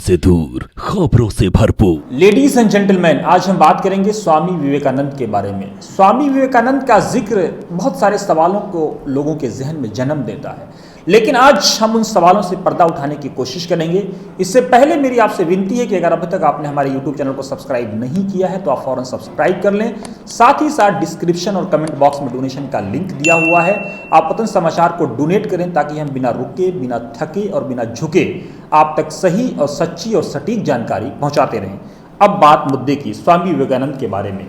से दूर, खबरों से भरपूर। लेडीज एंड जेंटलमैन, आज हम बात करेंगे स्वामी विवेकानंद के बारे में। स्वामी विवेकानंद का जिक्र बहुत सारे सवालों को लोगों के जहन में जन्म देता है, लेकिन आज हम उन सवालों से पर्दा उठाने की कोशिश करेंगे। इससे पहले मेरी आपसे विनती है कि अगर अभी तक आपने हमारे YouTube चैनल को सब्सक्राइब नहीं किया है तो आप फौरन सब्सक्राइब कर लें। साथ ही साथ डिस्क्रिप्शन और कमेंट बॉक्स में डोनेशन का लिंक दिया हुआ है। आप वतन समाचार को डोनेट करें ताकि हम बिना रुके, बिना थके और बिना झुके आप तक सही और सच्ची और सटीक जानकारी पहुंचाते रहें। अब बात मुद्दे की, स्वामी विवेकानंद के बारे में।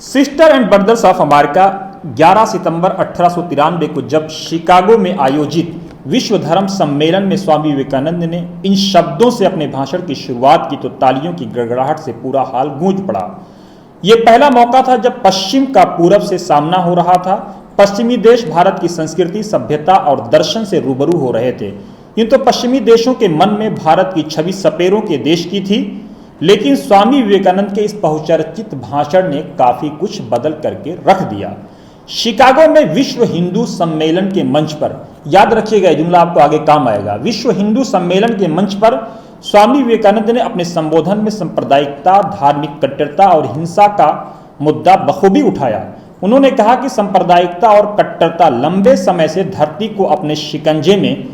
Sister and brothers of America 11 सितंबर 1893 को जब शिकागो में आयोजित विश्व धर्म सम्मेलन में स्वामी विवेकानंद ने इन शब्दों से अपने भाषण की शुरुआत की तो तालियों की गड़गड़ाहट से पूरा हाल गूंज पड़ा। यह पहला मौका था जब पश्चिम का पूरब से सामना हो रहा था। पश्चिमी देश भारत की संस्कृति, सभ्यता और दर्शन से रूबरू हो रहे थे। यूं तो पश्चिमी देशों के मन में भारत की छवि सपेरों के देश की थी, लेकिन स्वामी विवेकानंद के इस बहुचर्चित भाषण ने काफी कुछ बदल करके रख दिया। शिकागो में विश्व हिंदू सम्मेलन के मंच पर, याद रखिएगा ये जुमला आपको आगे काम आएगा, विश्व हिंदू सम्मेलन के मंच पर स्वामी विवेकानंद ने अपने संबोधन में सांप्रदायिकता, धार्मिक कट्टरता और हिंसा का मुद्दा बखूबी उठाया। उन्होंने कहा कि सांप्रदायिकता और कट्टरता लंबे समय से धरती को अपने शिकंजे में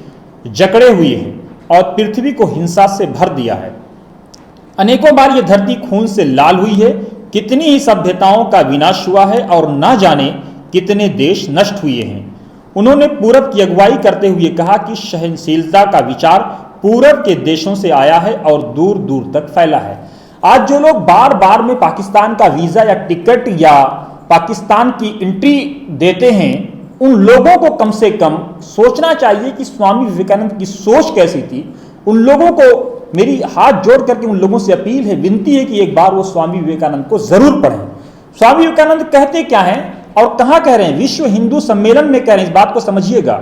जकड़े हुए हैं और पृथ्वी को हिंसा से भर दिया है। अनेकों बार यह धरती खून से लाल हुई है, कितनी ही सभ्यताओं का विनाश हुआ है और न जाने कितने देश नष्ट हुए हैं। उन्होंने पूरब की अगुवाई करते हुए कहा कि सहनशीलता का विचार पूरब के देशों से आया है और दूर दूर तक फैला है। आज जो लोग बार बार में पाकिस्तान का वीजा या टिकट या पाकिस्तान की एंट्री देते हैं, उन लोगों को कम से कम सोचना चाहिए कि स्वामी विवेकानंद की सोच कैसी थी। उन लोगों को मेरी हाथ जोड़ करके उन लोगों से अपील है, विनती है कि एक बार वो स्वामी विवेकानंद को जरूर पढ़ें। स्वामी विवेकानंद कहते क्या हैं और कहां कह रहे हैं? विश्व हिंदू सम्मेलन में कह रहे हैं, इस बात को समझिएगा।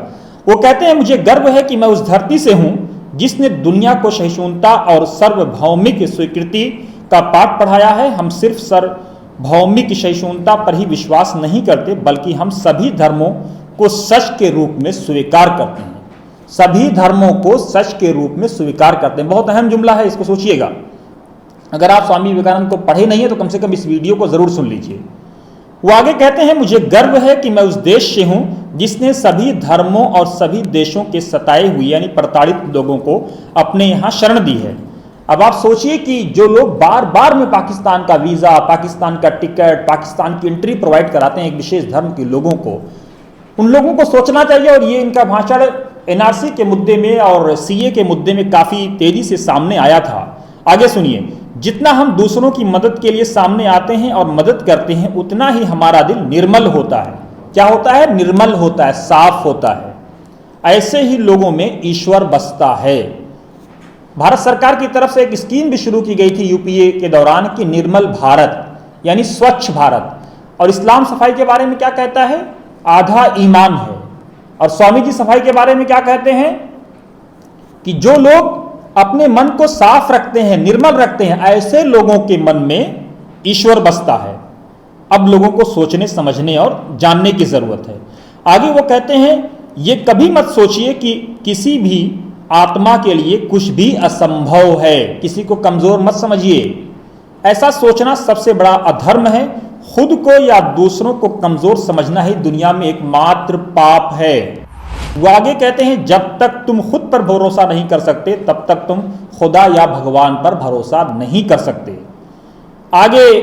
वो कहते हैं, मुझे गर्व है कि मैं उस धरती से हूं जिसने दुनिया को सहिष्णुता और सार्वभौमिक स्वीकृति का पाठ पढ़ाया है। हम सिर्फ सार्वभौमिक सहिष्णुता पर ही विश्वास नहीं करते, बल्कि हम सभी धर्मों को सच के रूप में स्वीकार करते हैं। सभी धर्मों को सच के रूप में स्वीकार करते हैं। बहुत अहम जुमला है, इसको सोचिएगा। अगर आप स्वामी विवेकानंद को पढ़े नहीं है तो कम से कम इस वीडियो को जरूर सुन लीजिए। वो आगे कहते हैं, मुझे गर्व है कि मैं उस देश से हूं जिसने सभी धर्मों और सभी देशों के सताए हुए यानी प्रताड़ित लोगों को अपने यहां शरण दी है। अब आप सोचिए कि जो लोग बार बार में पाकिस्तान का वीजा, पाकिस्तान का टिकट, पाकिस्तान की एंट्री प्रोवाइड कराते हैं एक विशेष धर्म के लोगों को, उन लोगों को सोचना चाहिए। और ये इनका भाषण एनआरसी के मुद्दे में और सीए के मुद्दे में काफी तेजी से सामने आया था। आगे सुनिए, जितना हम दूसरों की मदद के लिए सामने आते हैं और मदद करते हैं, उतना ही हमारा दिल निर्मल होता है। क्या होता है? निर्मल होता है, साफ होता है। ऐसे ही लोगों में ईश्वर बसता है। भारत सरकार की तरफ से एक स्कीम भी शुरू की गई थी यूपीए के दौरान कि निर्मल भारत यानी स्वच्छ भारत। और इस्लाम सफाई के बारे में क्या कहता है? आधा ईमान है। और स्वामी जी सफाई के बारे में क्या कहते हैं कि जो लोग अपने मन को साफ रखते हैं, निर्मल रखते हैं, ऐसे लोगों के मन में ईश्वर बसता है। अब लोगों को सोचने, समझने और जानने की जरूरत है। आगे वो कहते हैं, ये कभी मत सोचिए कि किसी भी आत्मा के लिए कुछ भी असंभव है। किसी को कमजोर मत समझिए। ऐसा सोचना सबसे बड़ा अधर्म है। खुद को या दूसरों को कमजोर समझना ही दुनिया में एकमात्र पाप है। वो आगे कहते हैं, जब तक तुम खुद पर भरोसा नहीं कर सकते तब तक तुम खुदा या भगवान पर भरोसा नहीं कर सकते। आगे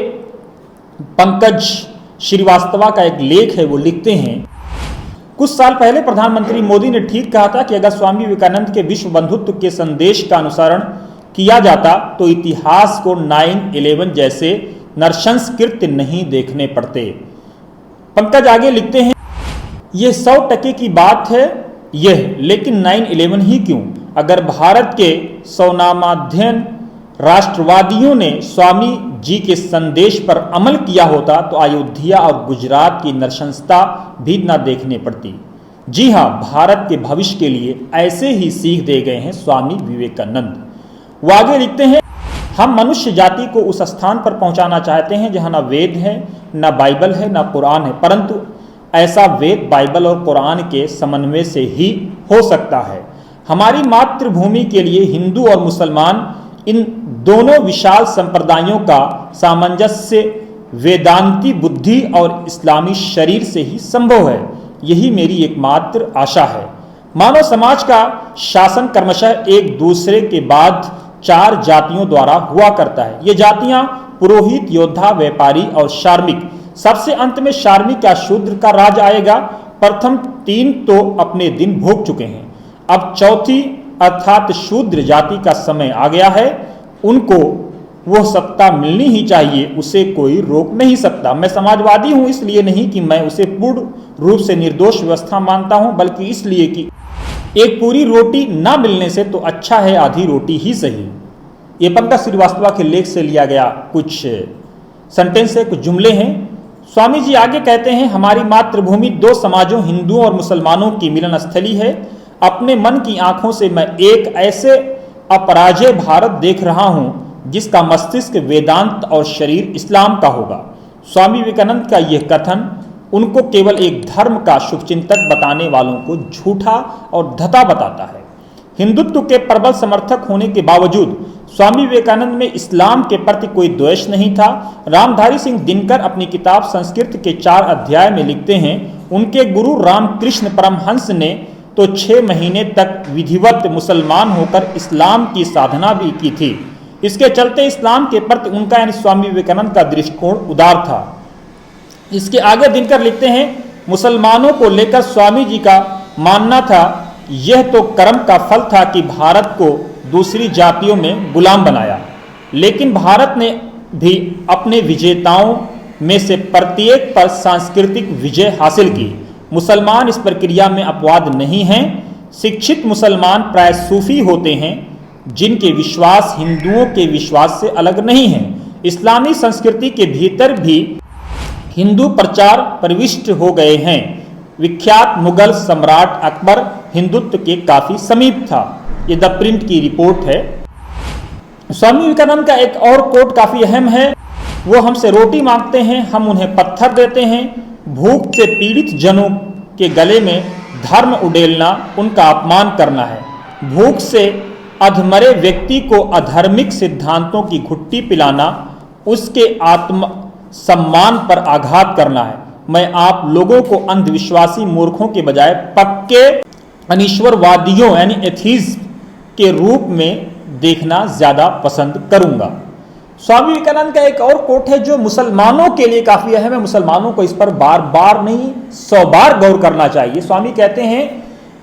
पंकज श्रीवास्तव का एक लेख है, वो लिखते हैं, कुछ साल पहले प्रधानमंत्री मोदी ने ठीक कहा था कि अगर स्वामी विवेकानंद के विश्व बंधुत्व के संदेश का अनुसरण किया जाता तो इतिहास को 9/11 जैसे नरशंस कृत्य नहीं देखने पड़ते। पंकज आगे लिखते हैं, यह 100% की बात है यह, लेकिन 9/11 ही क्यों? अगर भारत के स्वनामाध्यन राष्ट्रवादियों ने स्वामी जी के संदेश पर अमल किया होता तो अयोध्या और गुजरात की नरशंसता भी न देखने पड़ती। जी हाँ, भारत के भविष्य के लिए ऐसे ही सीख दे गए हैं स्वामी विवेकानंद। वो आगे लिखते हैं, हम मनुष्य जाति को उस स्थान पर पहुंचाना चाहते हैं जहां न वेद है, न बाइबल है, न कुरान है, परंतु ऐसा वेद, बाइबल और कुरान के समन्वय से ही हो सकता है। हमारी मातृभूमि के लिए हिंदू और मुसलमान इन दोनों विशाल संप्रदायों का सामंजस्य वेदांती बुद्धि और इस्लामी शरीर से ही संभव है। यही मेरी एकमात्र आशा है। मानव समाज का शासन क्रमशः एक दूसरे के बाद 4 जातियों द्वारा हुआ करता है। ये जातियां पुरोहित, योद्धा, व्यापारी और शार्मिक। सबसे अंत में शार्मिक या शूद्र का राज आएगा। प्रथम 3 तो अपने दिन भोग चुके हैं। अब चौथी अर्थात शूद्र जाति का समय आ गया है। उनको वो सत्ता मिलनी ही चाहिए, उसे कोई रोक नहीं सकता। मैं समाजवादी हूं इसलिए नहीं कि मैं उसे पूर्ण रूप से निर्दोष व्यवस्था मानता हूं, बल्कि इसलिए कि एक पूरी रोटी ना मिलने से तो अच्छा है आधी रोटी ही सही। ये पंकज श्रीवास्तव के लेख से लिया गया कुछ सेंटेंस है, कुछ जुमले हैं। स्वामी जी आगे कहते हैं, हमारी मातृभूमि 2 समाजों हिंदुओं और मुसलमानों की मिलन स्थली है। अपने मन की आंखों से मैं एक ऐसे अपराजय भारत देख रहा हूं जिसका मस्तिष्क वेदांत और शरीर इस्लाम का होगा। स्वामी विवेकानंद का यह कथन उनको केवल एक धर्म का शुभचिंतक बताने वालों को झूठा और धता बताता है। हिंदुत्व के प्रबल समर्थक होने के बावजूद स्वामी विवेकानंद में इस्लाम के प्रति कोई द्वेष नहीं था। रामधारी सिंह दिनकर अपनी किताब संस्कृत के 4 अध्याय में लिखते हैं, उनके गुरु रामकृष्ण परमहंस ने तो 6 महीने तक विधिवत मुसलमान होकर इस्लाम की साधना भी की थी। इसके चलते इस्लाम के प्रति उनका यानी स्वामी विवेकानंद का दृष्टिकोण उदार था। इसके आगे दिनकर लिखते हैं, मुसलमानों को लेकर स्वामी जी का मानना था यह तो कर्म का फल था कि भारत को दूसरी जातियों में गुलाम बनाया, लेकिन भारत ने भी अपने विजेताओं में से प्रत्येक पर सांस्कृतिक विजय हासिल की। मुसलमान इस प्रक्रिया में अपवाद नहीं हैं। शिक्षित मुसलमान प्राय सूफी होते हैं जिनके विश्वास हिंदुओं के विश्वास से अलग नहीं है। इस्लामी संस्कृति के भीतर भी हिंदू प्रचार प्रविष्ट हो गए हैं। विख्यात मुगल सम्राट अकबर हिंदुत्व के काफी समीप था। ये द प्रिंट की रिपोर्ट है। स्वामी विवेकानंद का एक और कोट काफी अहम है, वो हमसे रोटी मांगते हैं, हम उन्हें पत्थर देते हैं। भूख से पीड़ित जनों के गले में धर्म उड़ेलना उनका अपमान करना है। भूख से अधमरे व्यक्ति को अधर्मिक सिद्धांतों की घुट्टी पिलाना उसके आत्म सम्मान पर आघात करना है। मैं आप लोगों को अंधविश्वासी मूर्खों के बजाय पक्के अनीश्वरवादियों यानी एथीस्ट के रूप में देखना ज्यादा पसंद करूंगा। स्वामी विवेकानंद का एक और कोट है जो मुसलमानों के लिए काफी अहम है। मुसलमानों को इस पर बार बार नहीं 100 बार गौर करना चाहिए। स्वामी कहते हैं,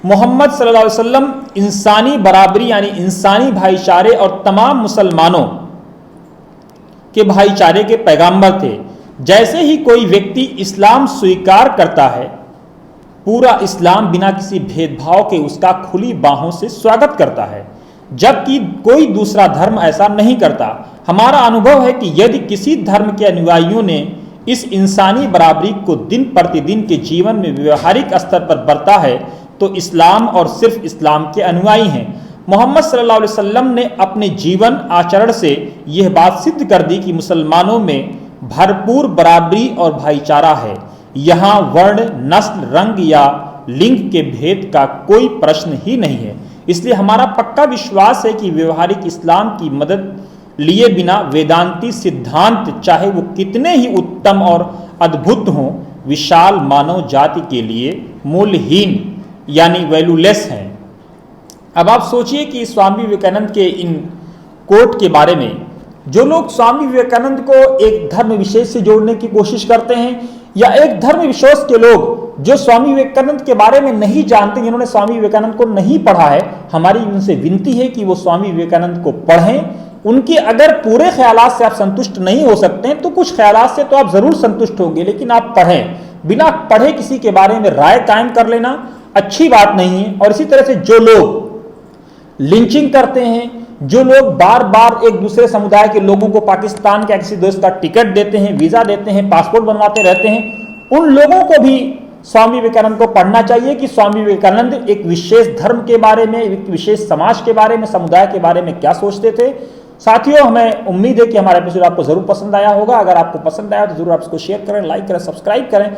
मोहम्मद सल्लल्लाहु अलैहि वसल्लम इंसानी बराबरी यानी इंसानी भाईचारे और तमाम मुसलमानों के भाईचारे के पैगाम्बर थे। जैसे ही कोई व्यक्ति इस्लाम स्वीकार करता है, पूरा इस्लाम बिना किसी भेदभाव के उसका खुली बाहों से स्वागत करता है, जबकि कोई दूसरा धर्म ऐसा नहीं करता। हमारा अनुभव है कि यदि किसी धर्म के अनुयायियों ने इस इंसानी बराबरी को दिन प्रतिदिन के जीवन में व्यवहारिक स्तर पर बरता है तो इस्लाम और सिर्फ इस्लाम के अनुयायी हैं। मोहम्मद सल्लल्लाहु अलैहि वसल्लम ने अपने जीवन आचरण से यह बात सिद्ध कर दी कि मुसलमानों में भरपूर बराबरी और भाईचारा है। यहाँ वर्ण, नस्ल, रंग या लिंग के भेद का कोई प्रश्न ही नहीं है। इसलिए हमारा पक्का विश्वास है कि व्यवहारिक इस्लाम की मदद लिए बिना वेदांती सिद्धांत चाहे वो कितने ही उत्तम और अद्भुत हों, विशाल मानव जाति के लिए मूल्यहीन यानी वैल्यूलेस हैं। अब आप सोचिए कि स्वामी विवेकानंद के इन कोट के बारे में जो लोग स्वामी विवेकानंद को एक धर्म विशेष से जोड़ने की कोशिश करते हैं, या एक धर्म विशेष के लोग जो स्वामी विवेकानंद के बारे में नहीं जानते, जिन्होंने स्वामी विवेकानंद को नहीं पढ़ा है, हमारी उनसे विनती है कि वो स्वामी विवेकानंद को पढ़ें। उनके अगर पूरे ख्यालात से आप संतुष्ट नहीं हो सकते हैं तो कुछ ख्यालात से तो आप जरूर संतुष्ट होंगे, लेकिन आप पढ़ें। बिना पढ़े किसी के बारे में राय कायम कर लेना अच्छी बात नहीं है। और इसी तरह से जो लोग लिंचिंग करते हैं, जो लोग बार बार एक दूसरे समुदाय के लोगों को पाकिस्तान के किसी देश का टिकट देते हैं, वीजा देते हैं, पासपोर्ट बनवाते रहते हैं, उन लोगों को भी स्वामी विवेकानंद को पढ़ना चाहिए कि स्वामी विवेकानंद एक विशेष धर्म के बारे में, एक विशेष समाज के बारे में, समुदाय के बारे में क्या सोचते थे। साथियों, हमें उम्मीद है कि हमारा एपिसोड आपको जरूर पसंद आया होगा। अगर आपको पसंद आया तो जरूर आप इसको शेयर करें, लाइक करें, सब्सक्राइब करें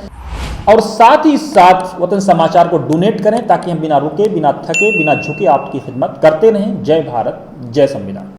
और साथ ही साथ वतन समाचार को डोनेट करें ताकि हम बिना रुके, बिना थके, बिना झुके आपकी खिदमत करते रहें। जय भारत, जय संविधान।